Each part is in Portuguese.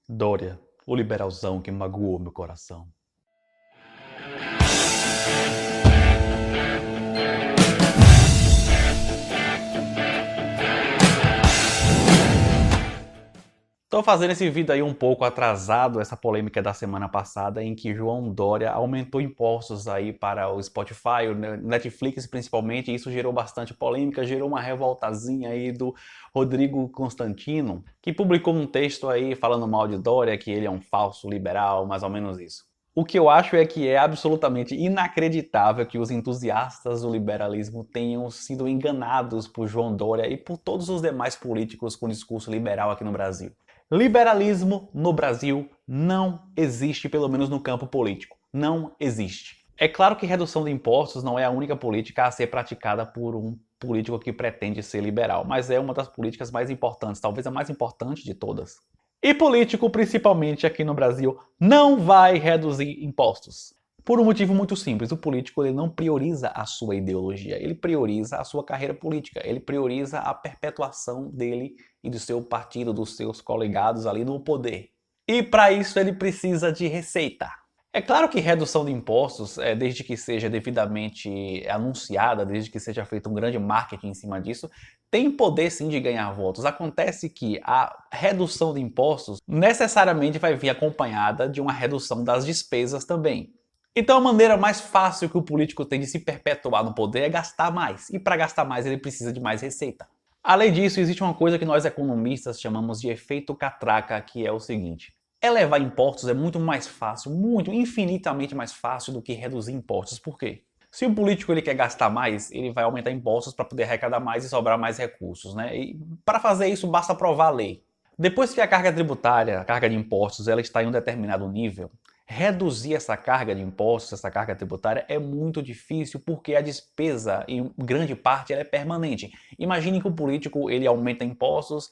Dória, o liberalzão que magoou meu coração. Tô fazendo esse vídeo aí um pouco atrasado, essa polêmica da semana passada, em que João Dória aumentou impostos aí para o Spotify, o Netflix principalmente, e isso gerou bastante polêmica, gerou uma revoltazinha aí do Rodrigo Constantino, que publicou um texto aí falando mal de Dória, que ele é um falso liberal, mais ou menos isso. O que eu acho é que é absolutamente inacreditável que os entusiastas do liberalismo tenham sido enganados por João Dória e por todos os demais políticos com discurso liberal aqui no Brasil. Liberalismo no Brasil não existe, pelo menos no campo político. Não existe. É claro que redução de impostos não é a única política a ser praticada por um político que pretende ser liberal, mas é uma das políticas mais importantes, talvez a mais importante de todas. E político, principalmente aqui no Brasil, não vai reduzir impostos. Por um motivo muito simples, o político ele não prioriza a sua ideologia, ele prioriza a sua carreira política, ele prioriza a perpetuação dele e do seu partido, dos seus coligados ali no poder. E para isso ele precisa de receita. É claro que redução de impostos, desde que seja devidamente anunciada, desde que seja feito um grande marketing em cima disso, tem poder sim de ganhar votos. Acontece que a redução de impostos necessariamente vai vir acompanhada de uma redução das despesas também. Então a maneira mais fácil que o político tem de se perpetuar no poder é gastar mais. E para gastar mais ele precisa de mais receita. Além disso, existe uma coisa que nós economistas chamamos de efeito catraca, que é o seguinte. Elevar impostos é muito mais fácil, infinitamente mais fácil do que reduzir impostos. Por quê? Se o político ele quer gastar mais, ele vai aumentar impostos para poder arrecadar mais e sobrar mais recursos, né? E para fazer isso basta aprovar a lei. Depois que a carga tributária, a carga de impostos, ela está em um determinado nível, reduzir essa carga de impostos, essa carga tributária é muito difícil porque a despesa, em grande parte, ela é permanente. Imagine que o político ele aumenta impostos,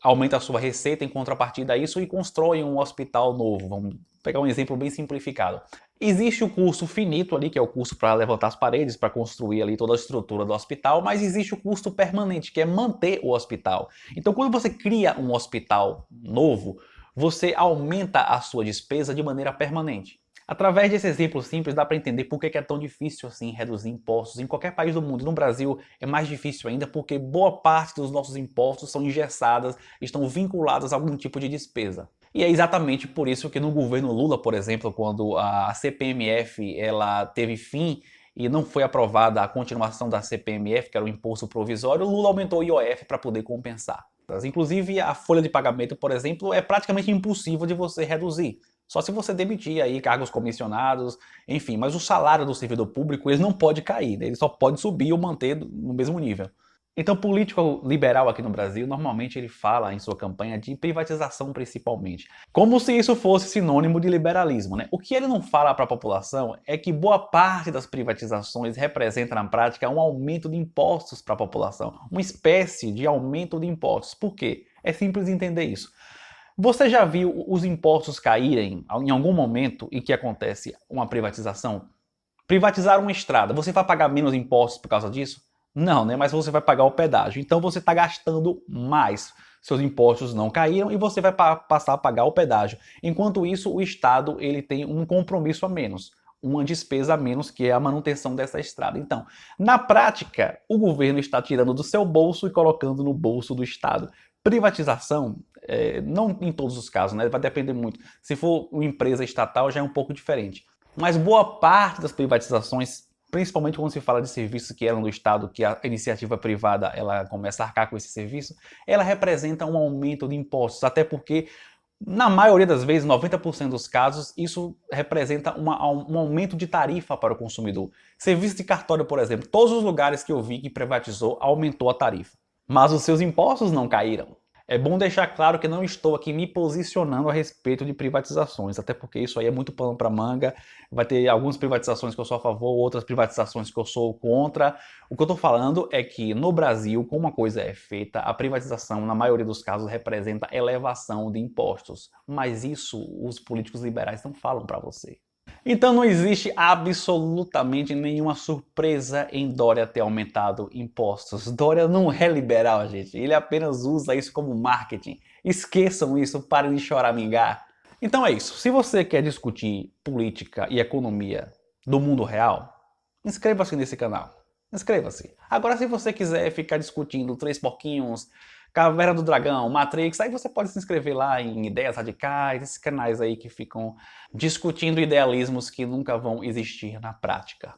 aumenta a sua receita em contrapartida a isso e constrói um hospital novo. Vamos pegar um exemplo bem simplificado. Existe o custo finito ali, que é o custo para levantar as paredes, para construir ali toda a estrutura do hospital, mas existe o custo permanente, que é manter o hospital. Então, quando você cria um hospital novo, você aumenta a sua despesa de maneira permanente. Através desse exemplo simples dá para entender por que é tão difícil assim reduzir impostos em qualquer país do mundo. No Brasil é mais difícil ainda porque boa parte dos nossos impostos são engessadas, estão vinculadas a algum tipo de despesa. E é exatamente por isso que no governo Lula, por exemplo, quando a CPMF ela teve fim e não foi aprovada a continuação da CPMF, que era o imposto provisório, o Lula aumentou o IOF para poder compensar. Inclusive a folha de pagamento, por exemplo, é praticamente impossível de você reduzir. Só se você demitir aí cargos comissionados, enfim, mas o salário do servidor público ele não pode cair, né? Ele só pode subir ou manter no mesmo nível. Então, o político liberal aqui no Brasil, normalmente ele fala em sua campanha de privatização principalmente, como se isso fosse sinônimo de liberalismo, né? O que ele não fala para a população é que boa parte das privatizações representa na prática um aumento de impostos para a população, uma espécie de aumento de impostos. Por quê? É simples entender isso. Você já viu os impostos caírem em algum momento em que acontece uma privatização? Privatizar uma estrada, você vai pagar menos impostos por causa disso? Não, né? Mas você vai pagar o pedágio. Então você está gastando mais. Seus impostos não caíram e você vai passar a pagar o pedágio. Enquanto isso, o Estado ele tem um compromisso a menos, uma despesa a menos, que é a manutenção dessa estrada. Então, na prática, o governo está tirando do seu bolso e colocando no bolso do Estado. Privatização, não em todos os casos, né? Vai depender muito. Se for uma empresa estatal, já é um pouco diferente. Mas boa parte das privatizações, principalmente quando se fala de serviços que eram do Estado, que a iniciativa privada ela começa a arcar com esse serviço, ela representa um aumento de impostos, até porque na maioria das vezes, 90% dos casos, isso representa um aumento de tarifa para o consumidor. Serviço de cartório, por exemplo, todos os lugares que eu vi que privatizou aumentou a tarifa, mas os seus impostos não caíram. É bom deixar claro que não estou aqui me posicionando a respeito de privatizações, até porque isso aí é muito pano para manga. Vai ter algumas privatizações que eu sou a favor, outras privatizações que eu sou contra. O que eu estou falando é que no Brasil, como uma coisa é feita, a privatização, na maioria dos casos, representa elevação de impostos. Mas isso os políticos liberais não falam para você. Então não existe absolutamente nenhuma surpresa em Dória ter aumentado impostos. Dória não é liberal, gente. Ele apenas usa isso como marketing. Esqueçam isso, parem de choramingar. Então é isso. Se você quer discutir política e economia do mundo real, inscreva-se nesse canal. Inscreva-se. Agora, se você quiser ficar discutindo Três Porquinhos, Caverna do Dragão, Matrix, aí você pode se inscrever lá em Ideias Radicais, esses canais aí que ficam discutindo idealismos que nunca vão existir na prática.